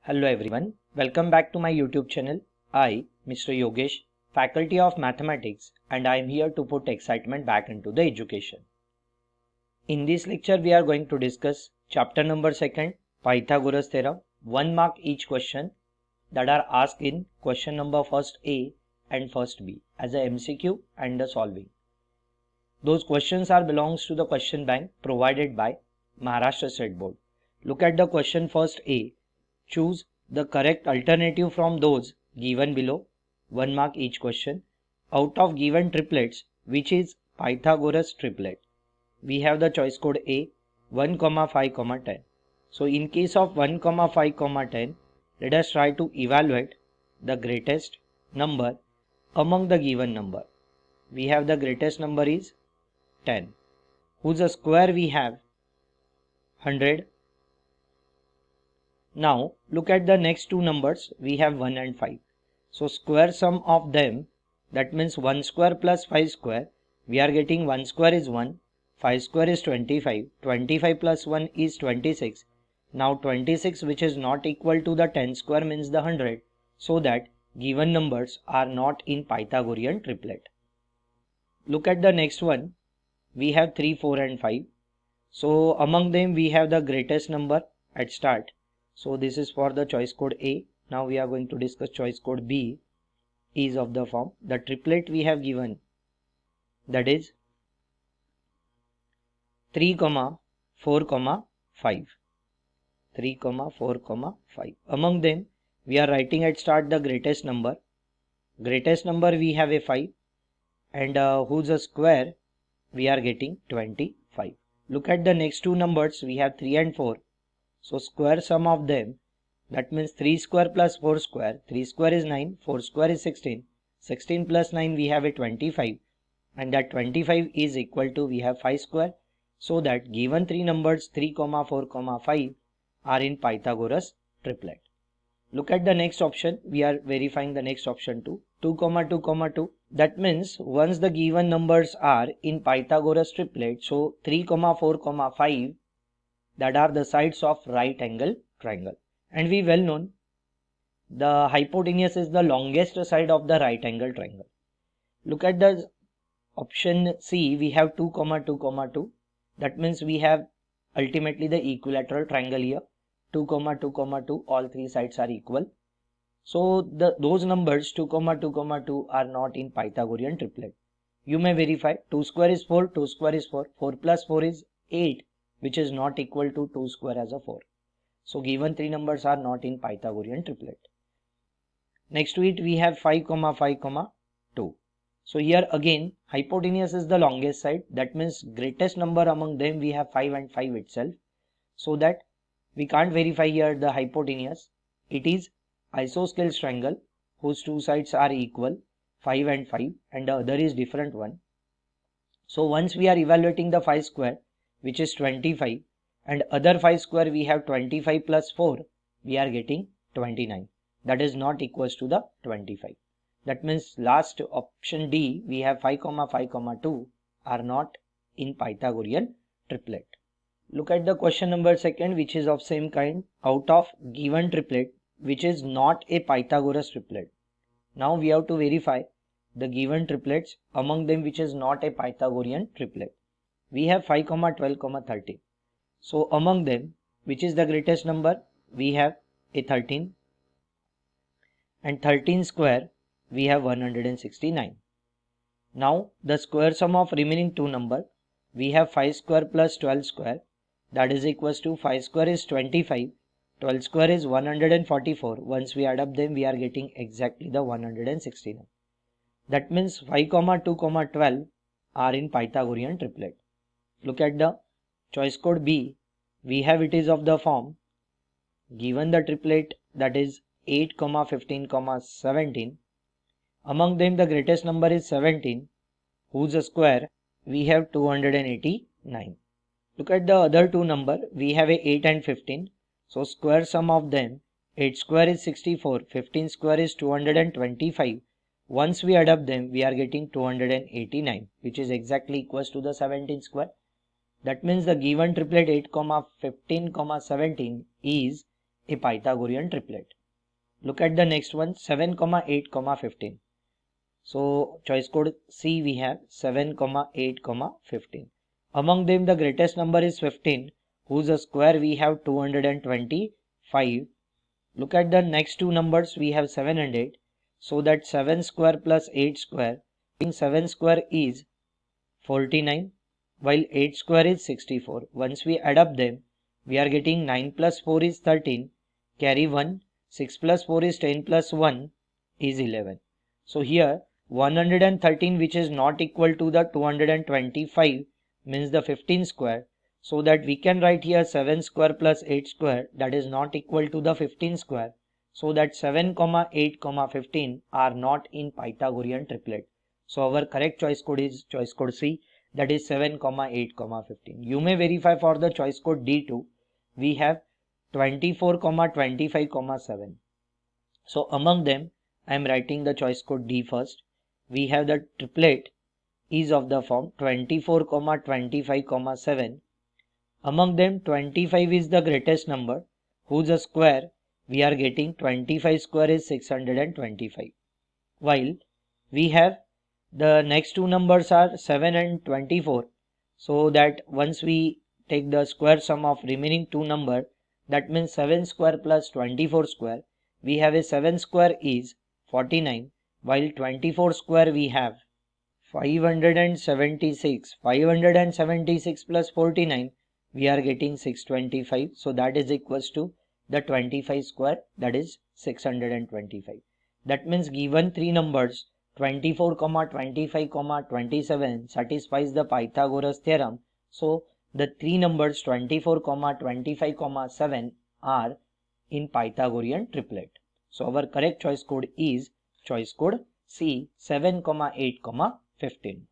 Hello everyone, welcome back to my YouTube channel. I, Mr. Yogesh, Faculty of Mathematics, and I am here to put excitement back into the education. In this lecture, we are going to discuss chapter number 2, Pythagoras Theorem, 1 mark each question that are asked in question number first A and first B as a MCQ and the solving. Those questions are belongs to the question bank provided by Maharashtra State Board. Look at the question first A. Choose the correct alternative from those given below, 1 mark each question. Out of given triplets, which is Pythagoras triplet? We have the choice code A, 1, 5, 10. So in case of 1, 5, 10, let us try to evaluate the greatest number among the given number. We have the greatest number is 10, whose square we have 100. Now look at the next two numbers, we have 1 and 5. So square sum of them, that means 1 square plus 5 square, we are getting 1 square is 1, 5 square is 25, 25 plus 1 is 26. Now 26 which is not equal to the 10 square means the 100, so that given numbers are not in Pythagorean triplet. Look at the next one, we have 3, 4 and 5. So among them we have the greatest number at start. So this is for the choice code A. Now we are going to discuss choice code B is of the form. The triplet we have given, that is 3, 4, 5. 3, 4, 5. Among them we are writing at start the greatest number. Greatest number we have a 5 and whose square we are getting 25. Look at the next two numbers, we have 3 and 4. So square sum of them, that means 3 square plus 4 square, 3 square is 9, 4 square is 16, 16 plus 9 we have a 25, and that 25 is equal to we have 5 square, so that given three numbers 3, 4, 5 are in Pythagoras triplet. Look at the next option, we are verifying the next option too, 2, 2, 2. That means once the given numbers are in Pythagoras triplet, so 3, 4, 5 that are the sides of right angle triangle. And we well known the hypotenuse is the longest side of the right angle triangle. Look at the option C, we have 2, 2, 2. That means we have ultimately the equilateral triangle here. 2, 2, 2, all three sides are equal. So those numbers 2, 2, 2 are not in Pythagorean triplet. You may verify 2 square is 4, 2 square is 4, 4 plus 4 is 8, which is not equal to 2 square as a 4. So given three numbers are not in Pythagorean triplet. Next to it we have 5, 5, 2. So here again hypotenuse is the longest side, that means greatest number among them we have 5 and 5 itself. So that we can't verify here the hypotenuse. It is isosceles triangle whose two sides are equal, 5 and 5, and the other is different one. So once we are evaluating the 5 square, which is 25, and other 5 square we have 25 plus 4, we are getting 29. That is not equals to the 25. That means last option D, we have 5, 5, 2 are not in Pythagorean triplet. Look at the question number 2, which is of same kind. Out of given triplet, which is not a Pythagoras triplet. Now we have to verify the given triplets among them which is not a Pythagorean triplet. We have 5, 12, 13. So among them, which is the greatest number? We have a 13. And 13 square, we have 169. Now the square sum of remaining two number, we have 5 square plus 12 square, that is equals to 5 square is 25, 12 square is 144. Once we add up them, we are getting exactly the 169. That means 5, 2, 12 are in Pythagorean triplet. Look at the choice code B, we have it is of the form, given the triplet that is 8, 15, 17. Among them the greatest number is 17, whose square we have 289. Look at the other two number, we have a 8 and 15. So square sum of them, 8 square is 64, 15 square is 225. Once we add up them, we are getting 289, which is exactly equals to the 17 square. That means the given triplet 8, 15, 17 is a Pythagorean triplet. Look at the next one, 7, 8, 15. So choice code C we have 7, 8, 15. Among them the greatest number is 15, whose square we have 225. Look at the next two numbers, we have 7 and 8. So that 7 square plus 8 square, 7 square is 49, while 8 square is 64. Once we add up them, we are getting 9 plus 4 is 13, carry 1, 6 plus 4 is 10 plus 1 is 11. So here 113, which is not equal to the 225, means the 15 square. So that we can write here 7 square plus 8 square, that is not equal to the 15 square. So that 7, 8, 15 are not in Pythagorean triplet. So our correct choice code is choice code C, that is 7, 8, 15. You may verify for the choice code D2. We have 24, 25, 7. So among them, I am writing the choice code D first. We have the triplet is of the form 24, 25, 7. Among them, 25 is the greatest number, whose square we are getting 25 square is 625. While we have the next two numbers are 7 and 24. So that once we take the square sum of remaining two number, that means 7 square plus 24 square, we have a 7 square is 49, while 24 square we have 576. 576 plus 49, we are getting 625. So that is equals to the 25 square, that is 625. That means given three numbers 24, 25, 27 satisfies the Pythagoras theorem. So the three numbers 24, 25, 7 are in Pythagorean triplet. So our correct choice code is choice code C, 7, 8, 15.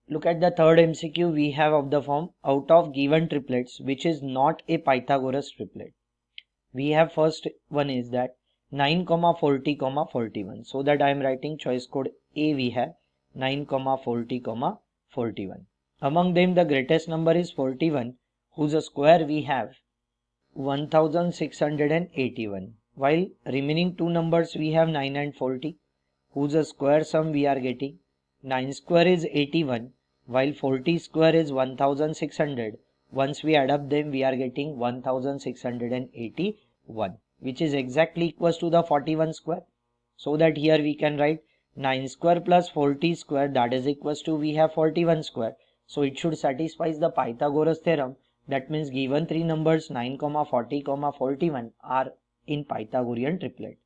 Look at the third MCQ we have of the form, out of given triplets which is not a Pythagoras triplet. We have first one is that 9, 40, 41. So that I am writing choice code A, we have 9, 40, 41. Among them the greatest number is 41, whose square we have 1681. While remaining two numbers we have 9 and 40, whose square sum we are getting 9 square is 81, while 40 square is 1600. Once we add up them, we are getting 1681, which is exactly equals to the 41 square. So that here we can write 9 square plus 40 square, that is equals to we have 41 square. So it should satisfy the Pythagoras theorem. That means given three numbers 9, 40, 41 are in Pythagorean triplet.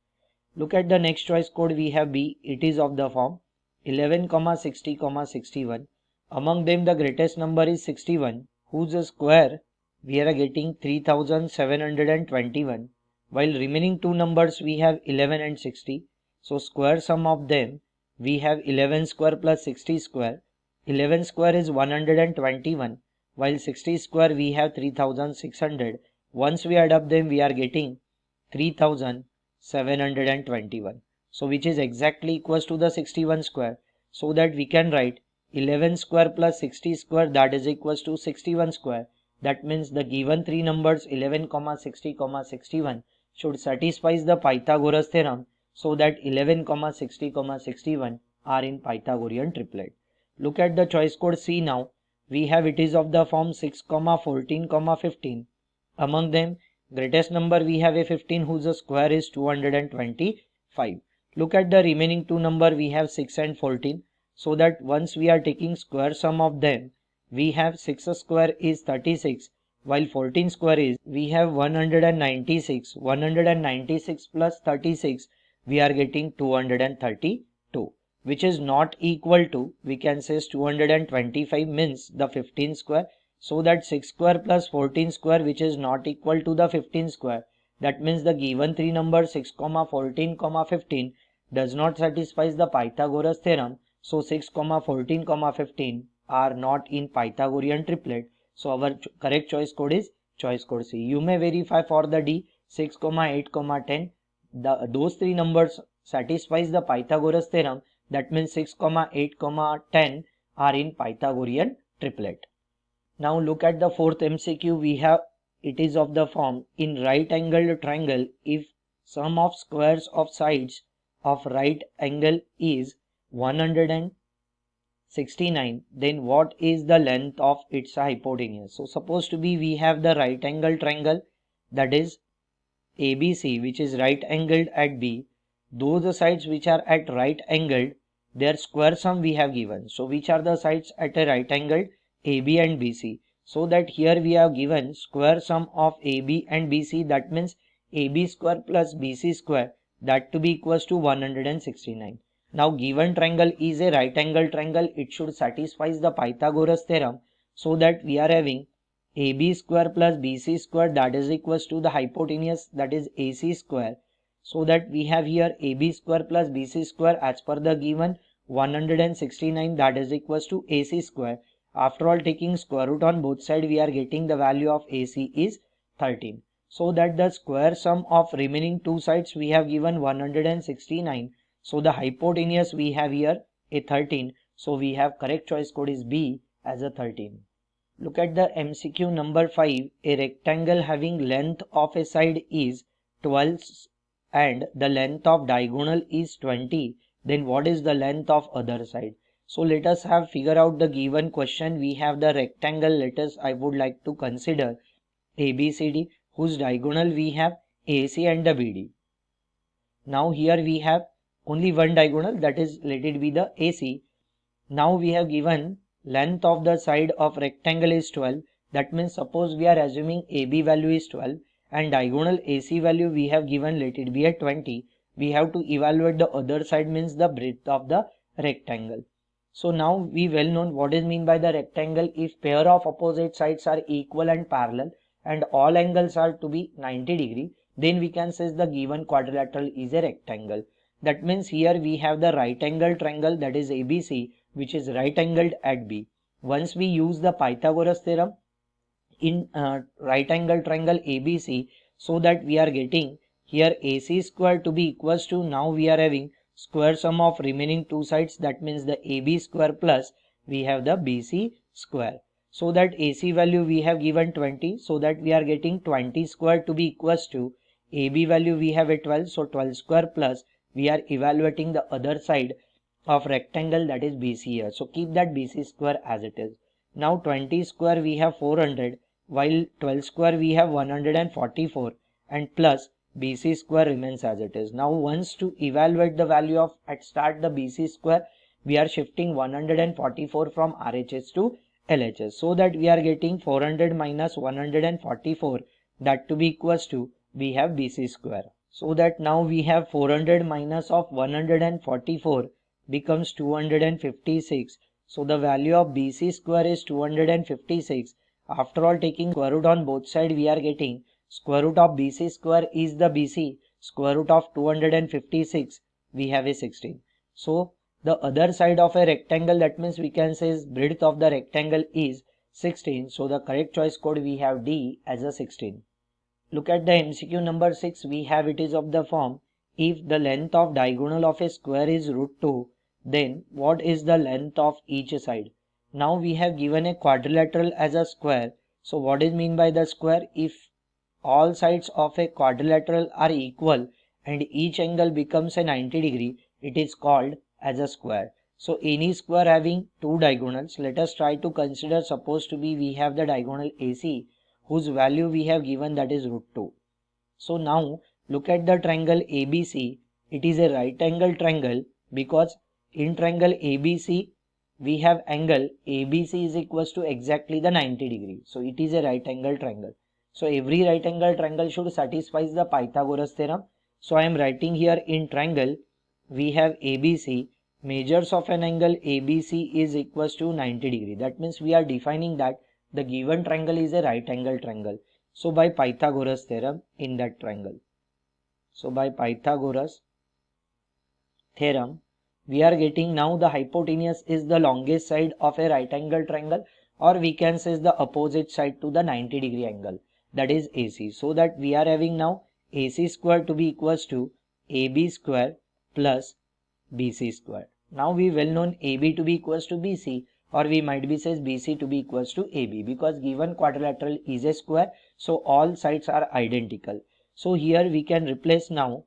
Look at the next choice code we have B. It is of the form 11, 60, 61. Among them the greatest number is 61, whose square we are getting 3721. While remaining two numbers we have 11 and 60. So square sum of them we have 11 square plus 60 square. 11 square is 121, while 60 square we have 3600. Once we add up them, we are getting 3721. So which is exactly equals to the 61 square. So that we can write 11 square plus 60 square, that is equals to 61 square. That means the given three numbers 11, 60, 61 should satisfy the Pythagoras theorem. So that 11, 60, 61 are in Pythagorean triplet. Look at the choice code C now. We have it is of the form 6, 14, 15. Among them, greatest number we have a 15, whose square is 225. Look at the remaining two number, we have 6 and 14. So that once we are taking square sum of them, we have 6 square is 36, while 14 square is we have 196. 196 plus 36, we are getting 232, which is not equal to, we can say 225 means the 15 square. So that 6 square plus 14 square, which is not equal to the 15 square. That means the given three numbers 6, 14, 15 does not satisfy the Pythagoras theorem. So 6, 14, 15 are not in Pythagorean triplet. So our correct choice code is choice code C. You may verify for the D, 6, 8, 10. Those three numbers satisfies the Pythagoras theorem. That means 6, 8, 10 are in Pythagorean triplet. Now look at the fourth MCQ we have it is of the form in right angled triangle, if sum of squares of sides of right angle is 169, then what is the length of its hypotenuse? So suppose to be we have the right angle triangle, that is ABC, which is right angled at B. Those sides which are at right angled, their square sum we have given. So which are the sides at a right angle? AB and BC. So that here we have given square sum of AB and BC, that means AB square plus BC square, that to be equals to 169. Now given triangle is a right angle triangle, it should satisfy the Pythagoras theorem, so that we are having AB square plus BC square, that is equals to the hypotenuse, that is AC square. So that we have here AB square plus BC square as per the given 169, that is equals to AC square. After all taking square root on both sides, we are getting the value of AC is 13. So that the square sum of remaining two sides we have given 169. So the hypotenuse we have here a 13. So we have correct choice code is B as a 13. Look at the MCQ number 5. A rectangle having length of a side is 12 and the length of diagonal is 20. Then what is the length of other side? So let us have figure out the given question. We have the rectangle. Let us, I would like to consider ABCD, whose diagonal we have AC and the BD. Now here we have only one diagonal, that is let it be the AC. Now we have given length of the side of rectangle is 12. That means suppose we are assuming AB value is 12 and diagonal AC value we have given, let it be at 20. We have to evaluate the other side, means the breadth of the rectangle. So now we well known what is mean by the rectangle. If pair of opposite sides are equal and parallel and all angles are to be 90 degree, then we can say the given quadrilateral is a rectangle. That means here we have the right angle triangle, that is ABC, which is right angled at B. Once we use the Pythagoras theorem in right angle triangle ABC, so that we are getting here AC square to be equals to, now we are having square sum of remaining two sides, that means the AB square plus we have the BC square. So that AC value we have given 20, so that we are getting 20 square to be equals to AB value we have a 12, so 12 square plus we are evaluating the other side of rectangle, that is BC here. So keep that BC square as it is. Now 20 square we have 400, while 12 square we have 144, and plus BC square remains as it is. Now once to evaluate the value of at start the BC square, we are shifting 144 from RHS to LHS, so that we are getting 400 minus 144, that to be equals to we have BC square. So that now we have 400 minus of 144 becomes 256. So the value of BC square is 256. After all taking square root on both sides, we are getting square root of BC square is the BC, square root of 256 we have a 16. So the other side of a rectangle, that means we can say breadth of the rectangle is 16. So the correct choice code we have D as a 16. Look at the MCQ number 6. We have it is of the form, if the length of diagonal of a square is √2, then what is the length of each side? Now we have given a quadrilateral as a square. So what is mean by the square? If all sides of a quadrilateral are equal and each angle becomes a 90 degree, it is called as a square. So any square having two diagonals, let us try to consider, suppose to be we have the diagonal AC, whose value we have given, that is √2. So now look at the triangle ABC. It is a right angle triangle because in triangle ABC we have angle ABC is equals to exactly the 90 degree. So it is a right angle triangle. So every right angle triangle should satisfy the Pythagoras theorem. So I am writing here in triangle we have ABC. Measures of an angle ABC is equals to 90 degree. That means we are defining that the given triangle is a right angle triangle. So by Pythagoras theorem in that triangle. So by Pythagoras theorem, we are getting now the hypotenuse is the longest side of a right angle triangle, or we can say the opposite side to the 90 degree angle, that is AC. So that we are having now AC square to be equals to AB square plus BC square. Now we well known AB to be equals to BC. or we might be says BC to be equals to AB, because given quadrilateral is a square, so all sides are identical. So here we can replace now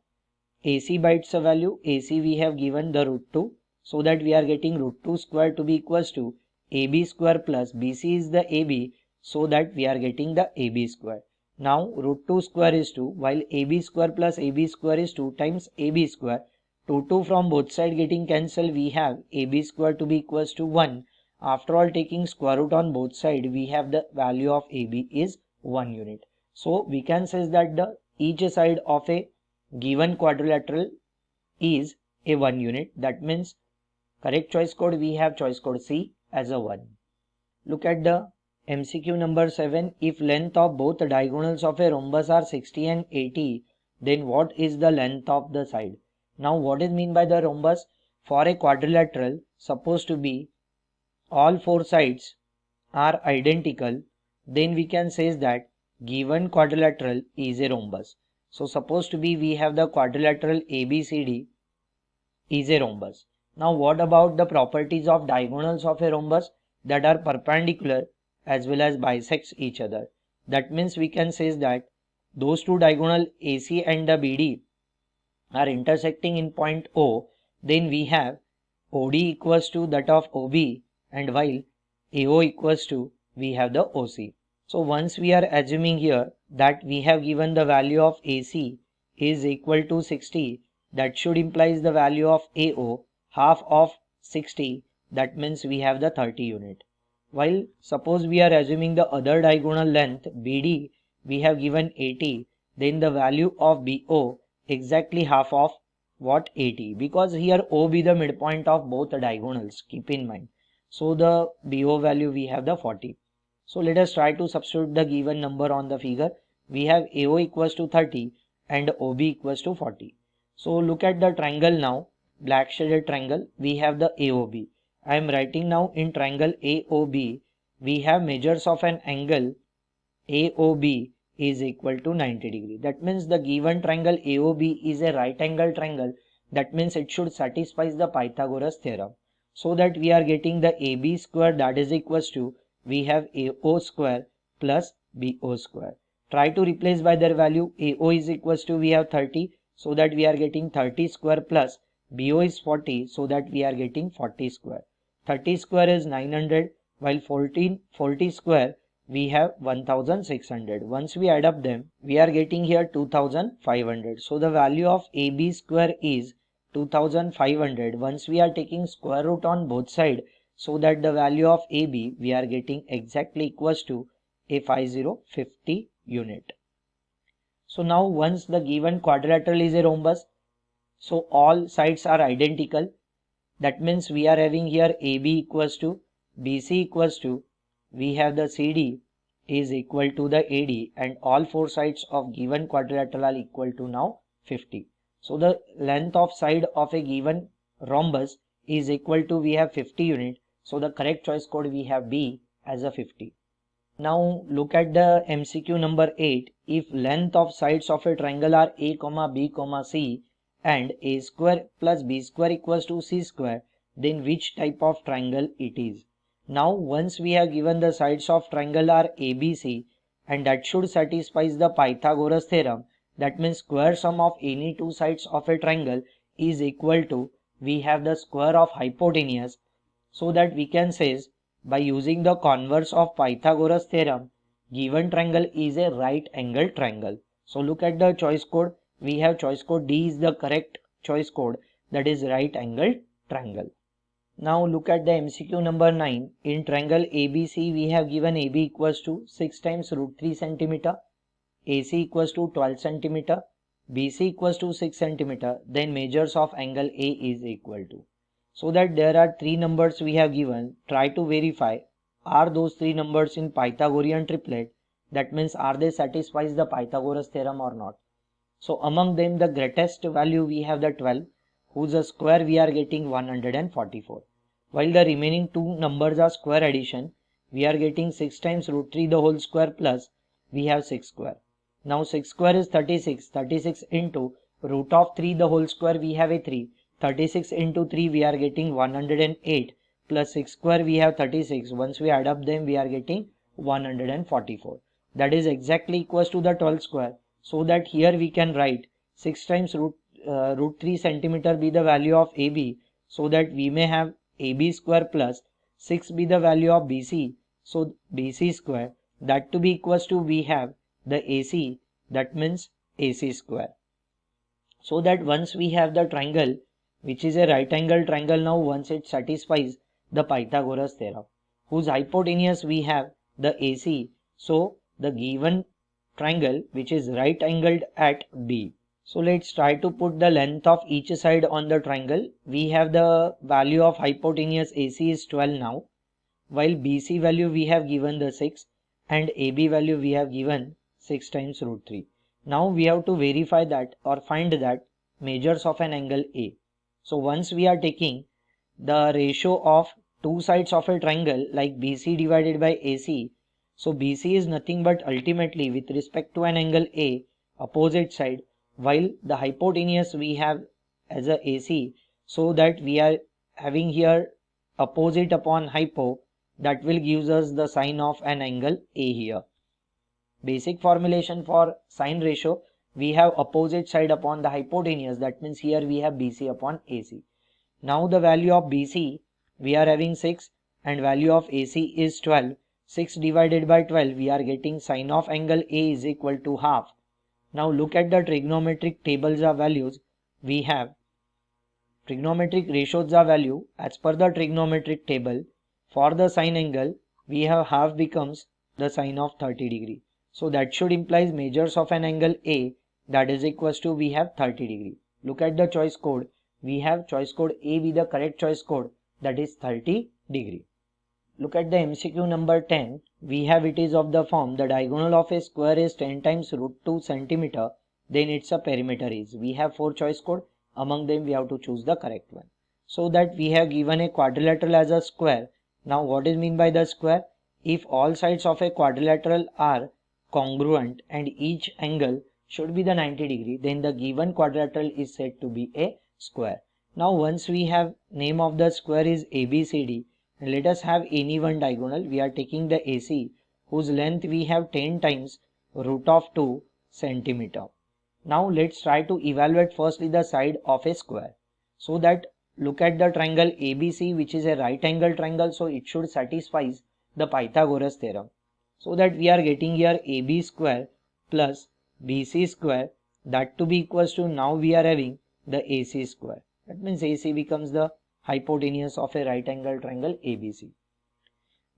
AC by its value. AC we have given the root 2, so that we are getting root 2 square to be equals to AB square plus BC is the AB, so that we are getting the AB square. Now root 2 square is 2, while AB square plus AB square is 2 times AB square. 2 from both sides getting cancelled, we have AB square to be equals to 1. After all, taking square root on both sides, we have the value of AB is 1 unit. So we can say that the each side of a given quadrilateral is a 1 unit. That means correct choice code, we have choice code C as a 1. Look at the MCQ number 7. If length of both diagonals of a rhombus are 60 and 80, then what is the length of the side? Now what is mean by the rhombus? For a quadrilateral supposed to be all four sides are identical, then we can say that given quadrilateral is a rhombus. So supposed to be we have the quadrilateral ABCD is a rhombus. Now what about the properties of diagonals of a rhombus? That are perpendicular as well as bisects each other. That means we can say that those two diagonal AC and the BD are intersecting in point O, then we have OD equals to that of OB, and while AO equals to we have the OC. So once we are assuming here that we have given the value of AC is equal to 60, that should implies the value of AO half of 60, that means we have the 30 unit. While suppose we are assuming the other diagonal length BD we have given 80, then the value of BO exactly half of what 80, because here O be the midpoint of both the diagonals, keep in mind. So the BO value we have the 40. So let us try to substitute the given number on the figure. We have AO equals to 30 and OB equals to 40. So look at the triangle now, black shaded triangle, we have the AOB. I am writing now in triangle AOB, we have measures of an angle AOB is equal to 90 degree. That means the given triangle AOB is a right angle triangle. That means it should satisfy the Pythagoras theorem. So that we are getting the AB square, that is equals to we have AO square plus BO square. Try to replace by their value. AO is equals to we have 30, so that we are getting 30 square plus BO is 40, so that we are getting 40 square. 30 square is 900, while 40 square we have 1600. Once we add up them, we are getting here 2500. So the value of AB square is 2500. Once we are taking square root on both sides, so that the value of AB we are getting exactly equals to a 50 unit. So now once the given quadrilateral is a rhombus, so all sides are identical. That means we are having here AB equals to BC equals to we have the CD is equal to the AD, and all four sides of given quadrilateral are equal to now 50. So the length of side of a given rhombus is equal to we have 50 unit. So the correct choice code we have B as a 50. Now look at the MCQ number 8. If length of sides of a triangle are A, B, C and A square plus B square equals to C square, then which type of triangle it is? Now once we have given the sides of triangle are ABC, and that should satisfy the Pythagoras theorem, that means square sum of any two sides of a triangle is equal to we have the square of hypotenuse, so that we can say by using the converse of Pythagoras theorem, given triangle is a right angle triangle. So look at the choice code, we have choice code D is the correct choice code, that is right angle triangle. Now look at the MCQ number 9. In triangle ABC we have given AB equals to 6 times root 3 centimeter, AC equals to 12 centimeter, BC equals to 6 centimeter, then measures of angle A is equal to. So that there are three numbers we have given, try to verify are those three numbers in Pythagorean triplet, that means are they satisfies the Pythagoras theorem or not. So among them the greatest value we have the 12, whose square we are getting 144. While the remaining two numbers are square addition, we are getting 6 times root 3 the whole square plus we have 6 square. Now 6 square is 36, 36 into root of 3 the whole square we have a 3, 36 into 3 we are getting 108 plus 6 square we have 36. Once we add up them we are getting 144. That is exactly equals to the 12 square. So that here we can write 6 times root 3 centimeter be the value of AB, so that we may have AB square plus 6 be the value of BC, so BC square, that to be equals to we have the AC, that means AC square. So that once we have the triangle which is a right angle triangle, now once it satisfies the Pythagoras theorem, whose hypotenuse we have the AC, so the given triangle which is right angled at B. So let's try to put the length of each side on the triangle. We have the value of hypotenuse AC is 12 now, while BC value we have given the 6 and AB value we have given 6 times root 3. Now we have to verify that or find that measures of an angle A. So once we are taking the ratio of two sides of a triangle like BC divided by AC, so BC is nothing but ultimately with respect to an angle A, opposite side, while the hypotenuse we have as a AC, so that we are having here opposite upon hypo, that will gives us the sine of an angle A here. Basic formulation for sine ratio, we have opposite side upon the hypotenuse, that means here we have BC upon AC. Now the value of BC we are having 6 and value of AC is 12. 6 divided by 12 we are getting sine of angle A is equal to half. Now look at the trigonometric tables of values. We have trigonometric ratios of value as per the trigonometric table. For the sine angle we have half becomes the sine of 30 degree. So that should implies measures of an angle A, that is equals to we have 30 degree. Look at the choice code. We have choice code A with the correct choice code, that is 30 degree. Look at the MCQ number 10. We have it is of the form the diagonal of a square is 10 times root 2 centimeter, then its a perimeter is. We have 4 choice code. Among them we have to choose the correct one. So that we have given a quadrilateral as a square. Now what is mean by the square? If all sides of a quadrilateral are congruent and each angle should be the 90 degree, then the given quadrilateral is said to be a square. Now once we have name of the square is ABCD, and let us have any one diagonal. We are taking the AC whose length we have 10 times root of 2 centimeter. Now let's try to evaluate firstly the side of a square. So that look at the triangle ABC which is a right angle triangle, so it should satisfy the Pythagoras theorem. So that we are getting here AB square plus BC square, that to be equals to now we are having the AC square. That means AC becomes the hypotenuse of a right angle triangle ABC.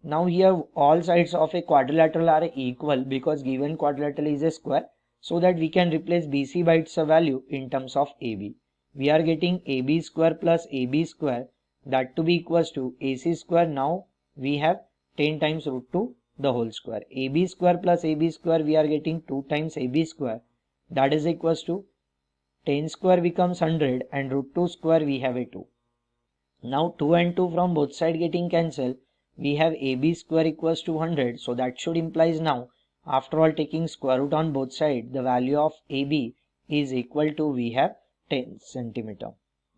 Now here all sides of a quadrilateral are equal because given quadrilateral is a square, so that we can replace BC by its value in terms of AB. We are getting AB square plus AB square, that to be equals to AC square. Now we have 10 times root 2 the whole square. AB square plus AB square we are getting 2 times AB square, that is equals to 10 square becomes 100 and root 2 square we have a 2. Now 2 and 2 from both side getting cancelled, we have AB square equals to 100. So that should implies now after all taking square root on both sides, the value of AB is equal to we have 10 centimeter.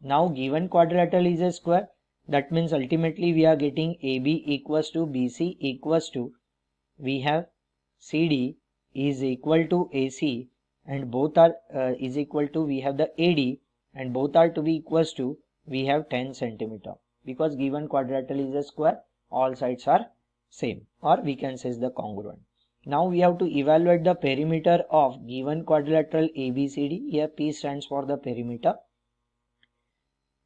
Now given quadrilateral is a square, that means ultimately we are getting AB equals to BC equals to we have CD is equal to AC, and both are is equal to we have the AD, and both are to be equals to we have 10 centimeter, because given quadrilateral is a square, all sides are same, or we can say is the congruent. Now we have to evaluate the perimeter of given quadrilateral ABCD. Here P stands for the perimeter.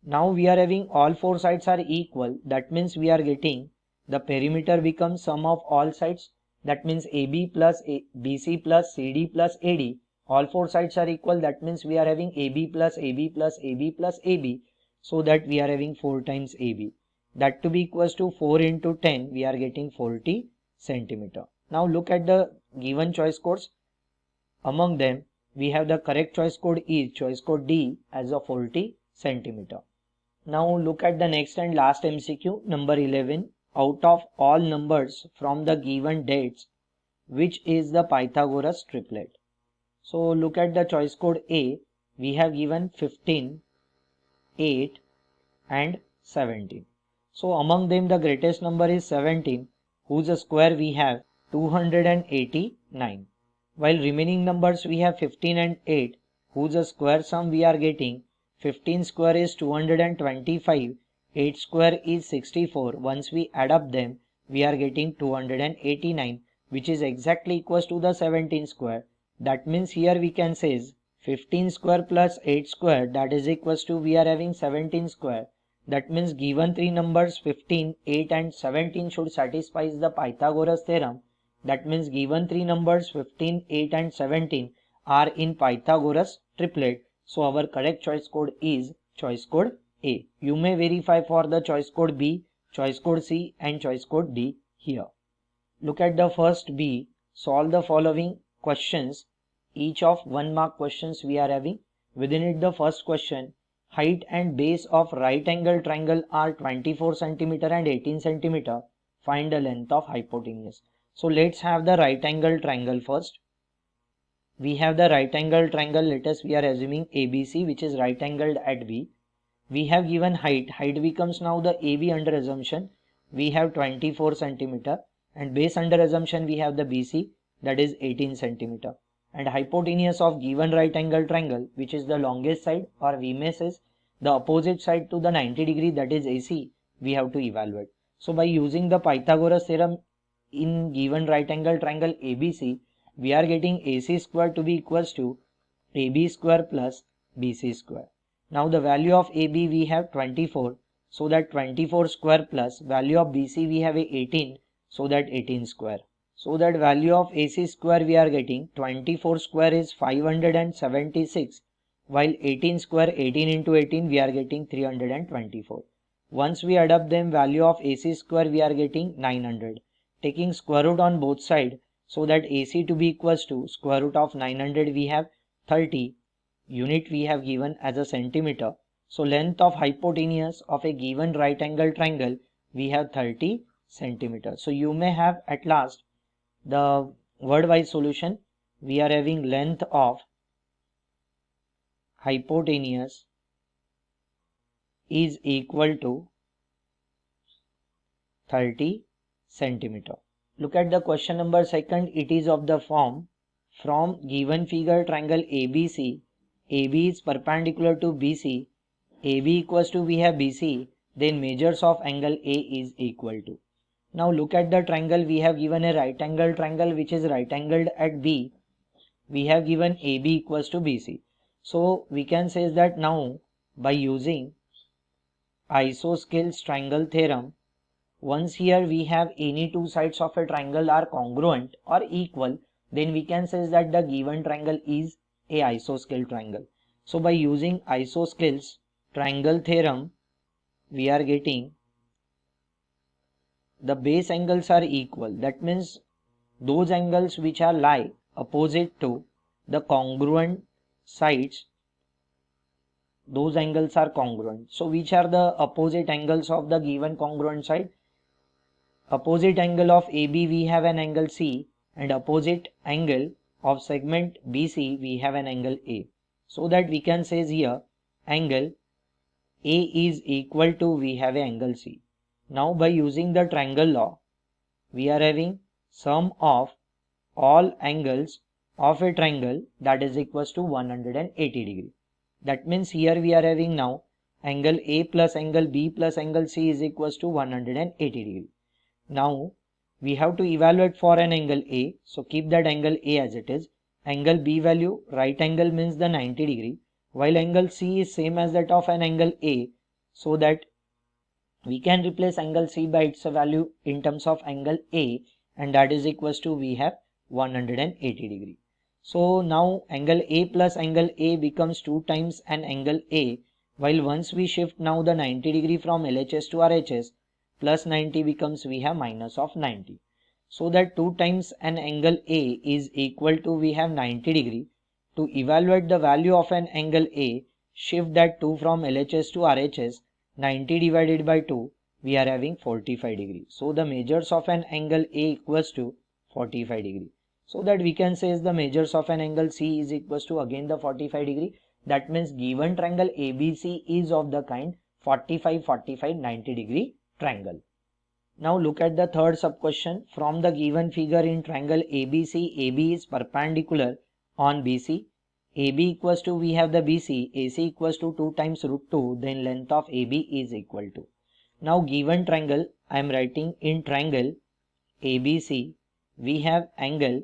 Now we are having all four sides are equal, that means we are getting the perimeter becomes sum of all sides, that means AB plus BC plus CD plus AD. All four sides are equal, that means we are having AB plus AB plus AB plus AB, so that we are having 4 times AB. That to be equals to 4 into 10, we are getting 40 centimeter. Now look at the given choice codes. Among them we have the correct choice code is choice code D as a 40 centimeter. Now look at the next and last MCQ number 11. Out of all numbers from the given dates, which is the Pythagoras triplet? So look at the choice code A. We have given 15, 8 and 17. So among them the greatest number is 17, whose square we have 289. While remaining numbers we have 15 and 8, whose square sum we are getting 15 square is 225, 8 square is 64. Once we add up them, we are getting 289, which is exactly equals to the 17 square. That means here we can say 15 square plus 8 square, that is equals to we are having 17 square. That means given three numbers 15, 8 and 17 should satisfy the Pythagoras theorem. That means given three numbers 15, 8 and 17 are in Pythagoras triplet. So our correct choice code is choice code A. You may verify for the choice code B, choice code C and choice code D here. Look at the first B. Solve the following questions. Each of 1 mark questions we are having. Within it the first question. Height and base of right angle triangle are 24 cm and 18 cm. Find the length of hypotenuse. So let's have the right angle triangle first. We have the right angle triangle. Let us we are assuming ABC, which is right angled at B. We have given height. Height becomes now the AB under assumption. We have 24 cm and base under assumption we have the BC, that is 18 cm. And hypotenuse of given right angle triangle, which is the longest side, or we may say the opposite side to the 90 degree, that is AC, we have to evaluate. So by using the Pythagoras theorem in given right angle triangle ABC, we are getting AC square to be equals to AB square plus BC square. Now the value of AB we have 24, so that 24 square plus value of BC we have 18, so that 18 square. So that value of AC square we are getting 24 square is 576, while 18 square, 18 into 18 we are getting 324. Once we add up them, value of AC square we are getting 900. Taking square root on both sides, so that AC to be equals to square root of 900 we have 30. Unit we have given as a centimeter. So length of hypotenuse of a given right angle triangle we have 30 centimeters. So you may have at last the word wise solution. We are having length of hypotenuse is equal to 30 centimeter. Look at the question number second. It is of the form, from given figure triangle ABC, AB is perpendicular to BC, AB equals to we have BC, then measures of angle A is equal to. Now look at the triangle. We have given a right angle triangle which is right angled at B. We have given AB equals to BC. So we can say that now by using isosceles triangle theorem, once here we have any two sides of a triangle are congruent or equal, then we can say that the given triangle is a isosceles triangle. So by using isosceles triangle theorem, we are getting the base angles are equal. That means those angles which are lie opposite to the congruent sides, those angles are congruent. So which are the opposite angles of the given congruent side? Opposite angle of AB we have an angle C, and opposite angle of segment BC we have an angle A. So that we can say here angle A is equal to we have an angle C. Now by using the triangle law, we are having sum of all angles of a triangle, that is equals to 180 degree. That means here we are having now angle A plus angle B plus angle C is equals to 180 degree. Now we have to evaluate for an angle A, so keep that angle A as it is. Angle B value, right angle means the 90 degree, while angle C is same as that of an angle A, so that we can replace angle C by its value in terms of angle A, and that is equals to we have 180 degree. So now angle A plus angle A becomes 2 times an angle A, while once we shift now the 90 degree from LHS to RHS, plus 90 becomes we have minus of 90. So that 2 times an angle A is equal to we have 90 degree. To evaluate the value of an angle A, shift that 2 from LHS to RHS, 90 divided by 2, we are having 45 degree. So the measures of an angle A equals to 45 degree. So that we can say is the measures of an angle C is equals to again the 45 degree. That means given triangle ABC is of the kind 45, 45, 90 degree triangle. Now look at the third sub question. From the given figure in triangle ABC, AB is perpendicular on BC. AB equals to, we have the BC, AC equals to 2 times root 2, then length of AB is equal to. Now given triangle, I am writing in triangle ABC, we have angle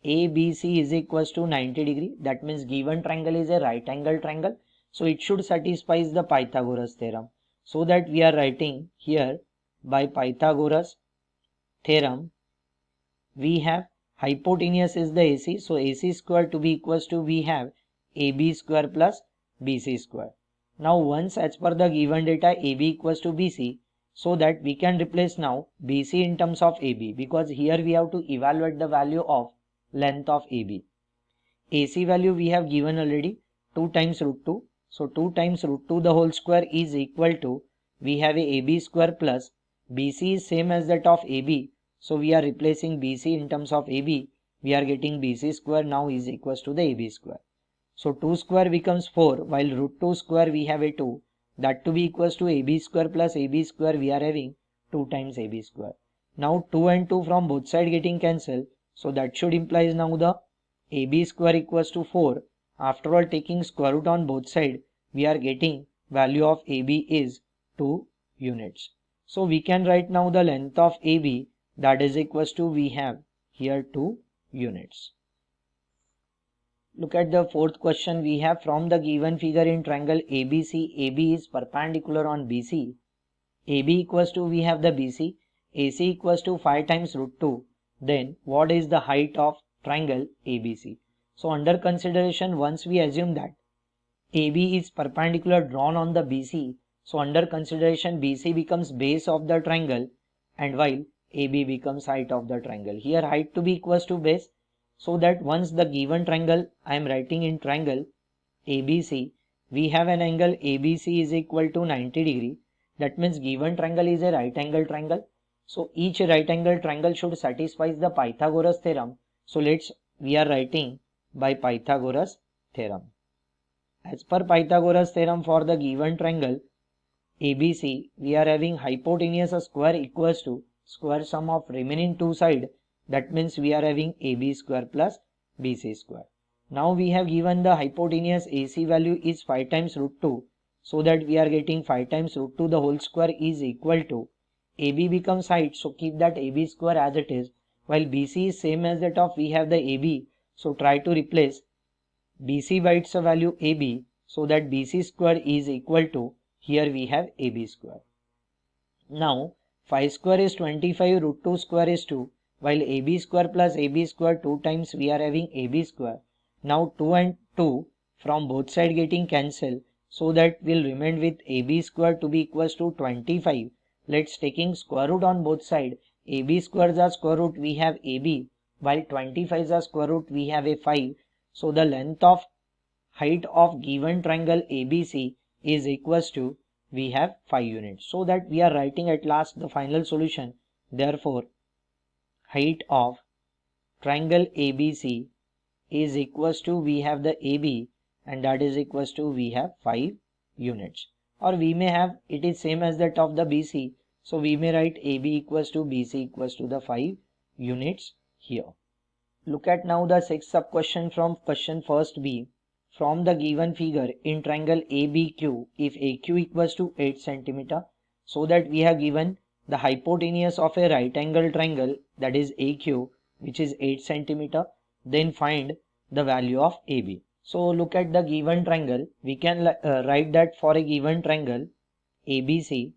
ABC is equals to 90 degree. That means given triangle is a right angle triangle. So it should satisfy the Pythagoras theorem. So that we are writing here by Pythagoras theorem, we have hypotenuse is the AC. So AC square to be equals to, we have AB square plus BC square. Now once as per the given data AB equals to BC, so that we can replace now BC in terms of AB, because here we have to evaluate the value of length of AB. AC value we have given already, 2 times root 2. So 2 times root 2 the whole square is equal to, we have a AB square plus BC is same as that of AB. So we are replacing BC in terms of AB. We are getting BC square now is equals to the AB square. So 2 square becomes 4, while root 2 square we have a 2. That to be equals to AB square plus AB square, we are having 2 times AB square. Now 2 and 2 from both sides getting cancelled. So that should implies now the AB square equals to 4. After all, taking square root on both sides, we are getting value of AB is 2 units. So we can write now the length of AB, that is equals to, we have here 2 units. Look at the fourth question. We have from the given figure in triangle ABC, AB is perpendicular on BC. AB equals to, we have the BC, AC equals to 5 times root 2. Then what is the height of triangle ABC? So under consideration, once we assume that AB is perpendicular drawn on the BC, so under consideration BC becomes base of the triangle, and while AB becomes height of the triangle. Here height to be equals to base, so that once the given triangle, I am writing in triangle ABC, we have an angle ABC is equal to 90 degree. That means given triangle is a right angle triangle. So each right angle triangle should satisfy the Pythagoras theorem. So we are writing by Pythagoras theorem. As per Pythagoras theorem, for the given triangle ABC, we are having hypotenuse square equals to square sum of remaining two sides. That means we are having AB square plus BC square. Now we have given the hypotenuse AC value is 5 times root 2. So that we are getting 5 times root 2 the whole square is equal to, AB becomes height. So keep that AB square as it is. While BC is same as that of, we have the AB. So try to replace BC by its value AB. So that BC square is equal to, here we have AB square. Now 5 square is 25, root 2 square is 2. While AB square plus AB square 2 times, we are having AB square. Now 2 and 2 from both sides getting cancelled. So that will remain with AB square to be equals to 25. Let's taking square root on both sides. AB square is a square root, we have AB. While 25 is a square root, we have a 5. So the length of height of given triangle ABC is equals to, we have 5 units. So that we are writing at last the final solution. Therefore, height of triangle ABC is equals to, we have the AB, and that is equals to, we have 5 units. Or we may have, it is same as that of the BC. So we may write AB equals to BC equals to the 5 units here. Look at now the sixth sub question from question first B. From the given figure in triangle ABQ, if AQ equals to 8 cm, so that we have given the hypotenuse of a right angle triangle, that is AQ, which is 8 cm, then find the value of AB. So look at the given triangle. We can write that for a given triangle ABC,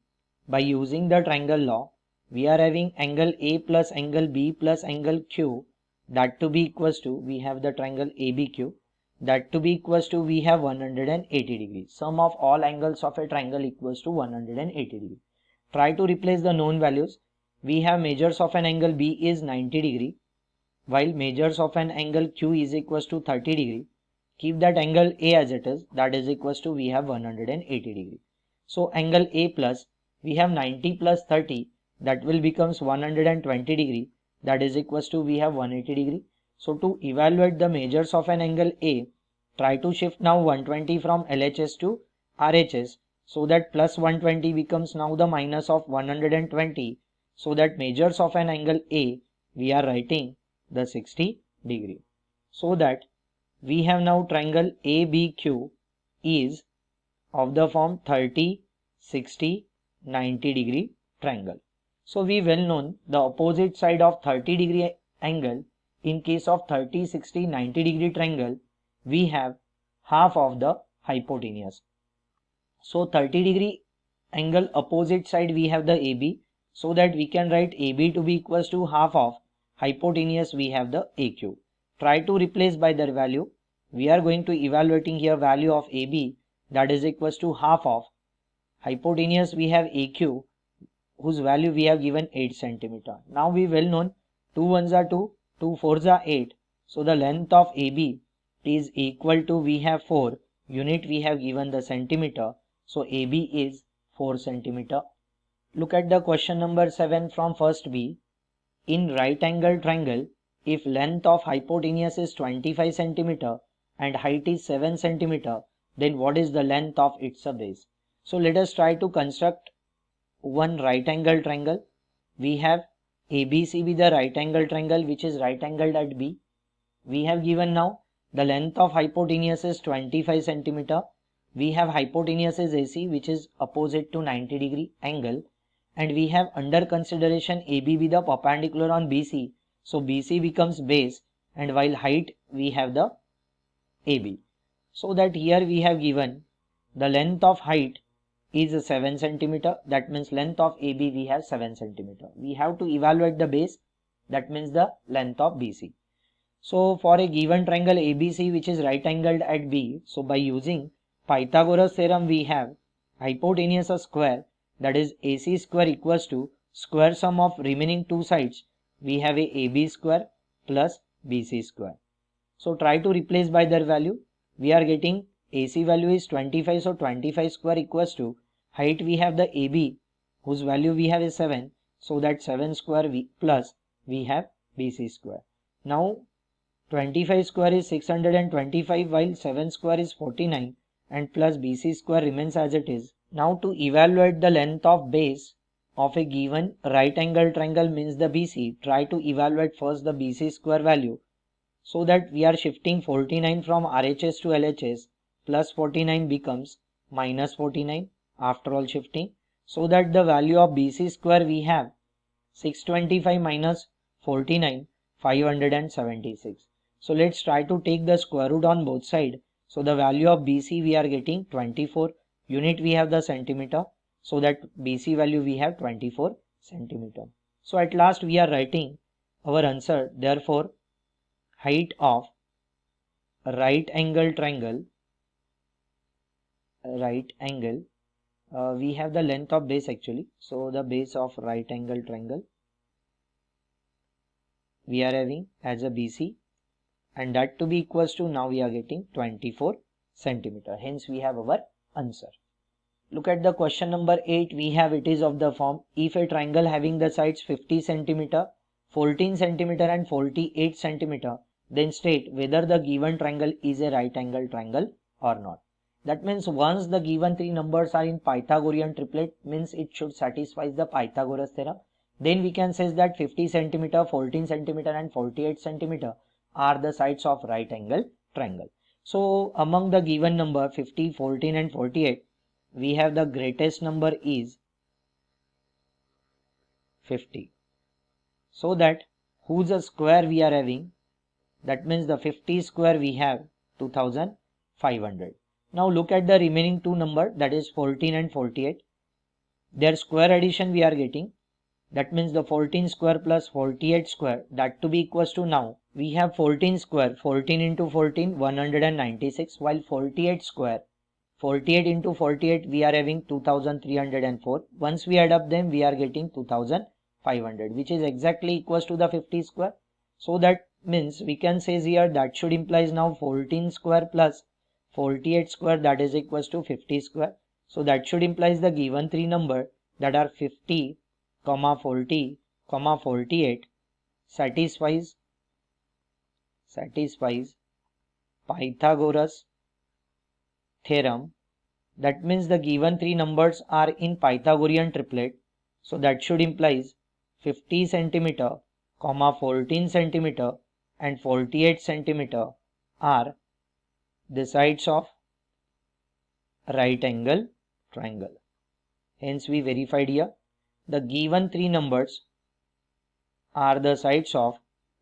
by using the triangle law, we are having angle A plus angle B plus angle Q, that to be equals to, we have the triangle ABQ, that to be equals to, we have 180 degrees. Sum of all angles of a triangle equals to 180 degrees. Try to replace the known values. We have measures of an angle B is 90 degree, while measures of an angle Q is equals to 30 degree. Keep that angle A as it is, that is equals to, we have 180 degree. So angle A plus, we have 90 plus 30, that will becomes 120 degree, that is equals to, we have 180 degree. So to evaluate the measures of an angle A, try to shift now 120 from LHS to RHS. So that plus 120 becomes now the minus of 120. So that measures of an angle A, we are writing the 60 degree. So that we have now triangle ABQ is of the form 30, 60, 90 degree triangle. So we well known the opposite side of 30 degree angle in case of 30, 60, 90 degree triangle, we have half of the hypotenuse. So 30 degree angle opposite side we have the AB, so that we can write AB to be equals to half of hypotenuse we have the AQ. Try to replace by their value. We are going to evaluating here value of AB, that is equals to half of hypotenuse we have AQ, whose value we have given 8 centimeter. Now we well known 2 ones are 2, 2 fours are 8. So the length of AB is equal to, we have 4, unit we have given the centimeter. So AB is 4 centimeter. Look at the question number 7 from first B. In right angle triangle, if length of hypotenuse is 25 centimeter and height is 7 centimeter, then what is the length of its base? So let us try to construct one right angle triangle. We have ABC be the right angle triangle which is right angled at B. We have given now the length of hypotenuse is 25 centimeter. We have hypotenuse is AC which is opposite to 90 degree angle, and we have under consideration AB be the perpendicular on BC. So BC becomes base, and while height we have the AB. So that here we have given the length of height is 7 centimeter. That means length of AB we have 7 centimeter. We have to evaluate the base, that means the length of BC. So for a given triangle ABC which is right angled at B, so by using Pythagoras theorem we have hypotenuse a square, that is AC square equals to square sum of remaining two sides. We have a AB square plus BC square. So try to replace by their value. We are getting AC value is 25, so 25 square equals to height we have the AB whose value we have is 7, so that 7 square plus we have BC square. Now 25 square is 625 while 7 square is 49 and plus BC square remains as it is. Now to evaluate the length of base of a given right angle triangle means the BC, try to evaluate first the BC square value. So that we are shifting 49 from RHS to LHS, plus 49 becomes minus 49 after all shifting. So that the value of BC square we have 625 minus 49, 576. So let's try to take the square root on both sides. So the value of BC we are getting 24, unit we have the centimeter. So that BC value we have 24 centimeter. So at last we are writing our answer. Therefore height of right angle triangle, we have the length of base actually. So the base of right angle triangle we are having as a BC, and that to be equals to, now we are getting 24 centimeter. Hence we have our answer. Look at the question number 8. We have it is of the form, if a triangle having the sides 50 centimeter, 14 centimeter and 48 centimeter, then state whether the given triangle is a right angle triangle or not. That means once the given three numbers are in Pythagorean triplet, means it should satisfy the Pythagoras theorem. Then we can say that 50 centimeter, 14 centimeter and 48 centimeter are the sides of right angle triangle. So among the given number 50, 14 and 48, we have the greatest number is 50. So that whose a square we are having, that means the 50 square we have 2500. Now look at the remaining two number, that is 14 and 48. Their square addition we are getting, that means the 14 square plus 48 square, that to be equals to, now we have 14 square, 14 into 14 196, while 48 square 48 into 48 we are having 2304. Once we add up them we are getting 2500, which is exactly equals to the 50 square. So that means we can say here that should implies now 14 square plus 48 square, that is equals to 50 square. So that should implies the given three number that are 50, 40, 48 satisfies Pythagoras theorem That means the given three numbers are in Pythagorean triplet. So that should implies 50 centimeter, 14 centimeter and 48 centimeter are the sides of right angle triangle. Hence we verified here the given three numbers are the sides of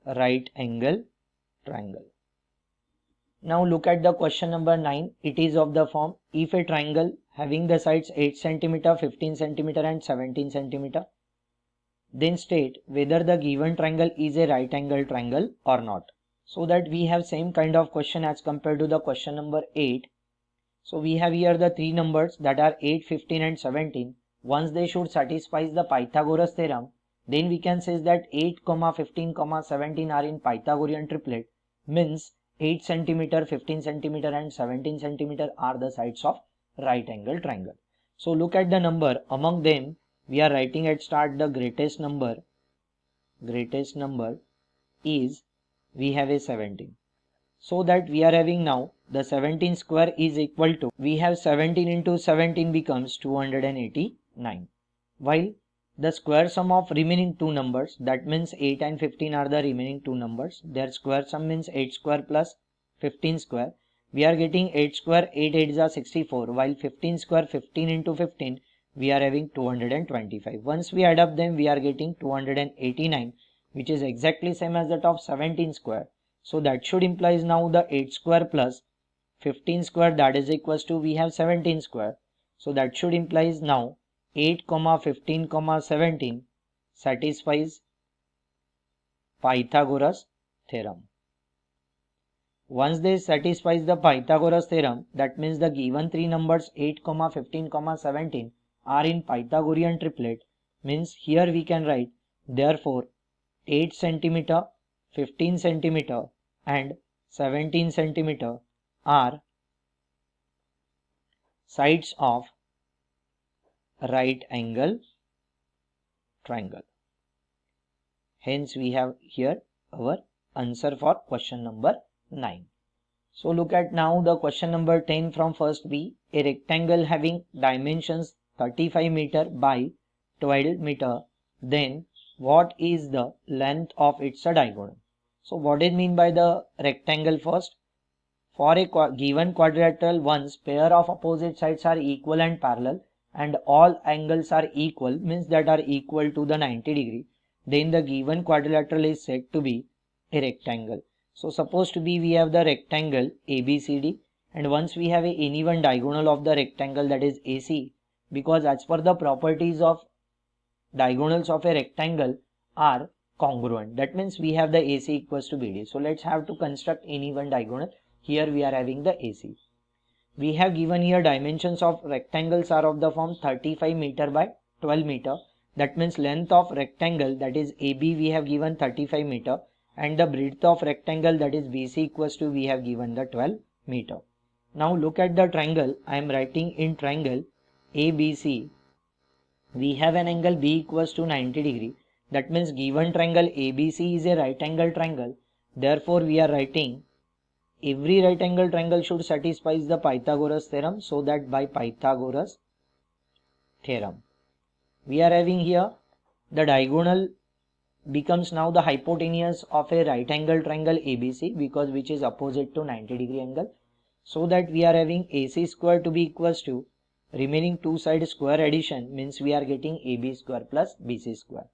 right angle triangle. Now look at the question number 9. It is of the form, if a triangle having the sides 8 cm, 15 cm and 17 cm, then state whether the given triangle is a right angle triangle or not. So that we have same kind of question as compared to the question number 8. So we have here the three numbers that are 8, 15 and 17. Once they should satisfy the Pythagoras theorem, then we can say that 8, 15, 17 are in Pythagorean triplet, means 8 cm, 15 cm and 17 cm are the sides of right angle triangle. So look at the number. Among them, we are writing at start the greatest number. Greatest number is, we have a 17. So that we are having now the 17 square is equal to, we have 17 into 17 becomes 289. While the square sum of remaining two numbers, that means 8 and 15 are the remaining two numbers, their square sum means 8 square plus 15 square. We are getting 8 square, 8 8s are 64, while 15 square, 15 into 15, we are having 225. Once we add up them, we are getting 289, which is exactly same as that of 17 square. So that should implies now the 8 square plus 15 square, that is equals to, we have 17 square. So that should implies now 8, 15, 17 satisfies Pythagoras theorem. Once this satisfies the Pythagoras theorem, that means the given three numbers 8, 15, 17 are in Pythagorean triplet, means here we can write therefore 8 centimeter, 15 centimeter and 17 centimeter are sides of right angle triangle. Hence we have here our answer for question number 9. So look at now the question number 10 from first B. A rectangle having dimensions 35 meter by 12 meter, then what is the length of its diagonal? So what is mean by the rectangle first? For a given quadrilateral, once pair of opposite sides are equal and parallel and all angles are equal, means that are equal to the 90 degree, then the given quadrilateral is said to be a rectangle. So suppose to be we have the rectangle ABCD, and once we have any one diagonal of the rectangle, that is AC, because as per the properties of diagonals of a rectangle are congruent, that means we have the AC equals to BD. So let's have to construct any one diagonal. Here we are having the AC. We have given here dimensions of rectangles are of the form 35 meter by 12 meter. That means length of rectangle, that is AB, we have given 35 meter, and the breadth of rectangle, that is BC, equals to, we have given the 12 meter. Now look at the triangle. I am writing in triangle ABC. We have an angle B equals to 90 degree. That means given triangle ABC is a right angle triangle. Therefore we are writing every right angle triangle should satisfy the Pythagoras theorem. So that by Pythagoras theorem, we are having here the diagonal becomes now the hypotenuse of a right angle triangle ABC, because which is opposite to 90 degree angle. So that we are having AC square to be equals to remaining two side square addition, means we are getting AB square plus BC square.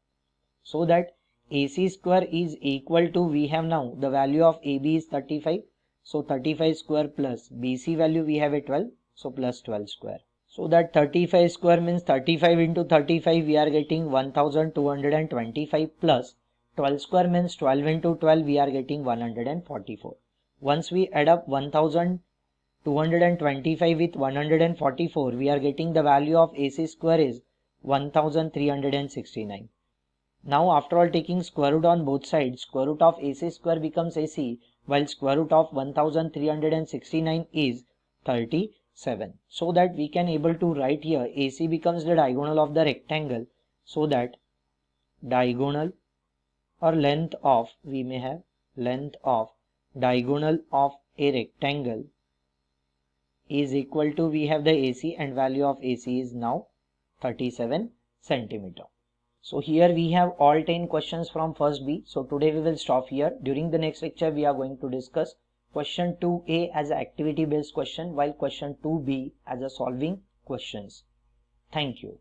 So that AC square is equal to, we have now the value of AB is 35. So 35 square plus BC value we have a 12. So plus 12 square. So that 35 square means 35 into 35 we are getting 1225 plus 12 square means 12 into 12 we are getting 144. Once we add up 1225 with 144, we are getting the value of AC square is 1369. Now after all taking square root on both sides, square root of AC square becomes AC, while square root of 1369 is 37. So that we can able to write here AC becomes the diagonal of the rectangle. So that diagonal or length of, we may have length of diagonal of a rectangle is equal to, we have the AC and value of AC is now 37 centimeter. So here we have all 10 questions from first B. So today we will stop here. During the next lecture we are going to discuss question 2A as an activity based question while question 2B as a solving questions. Thank you.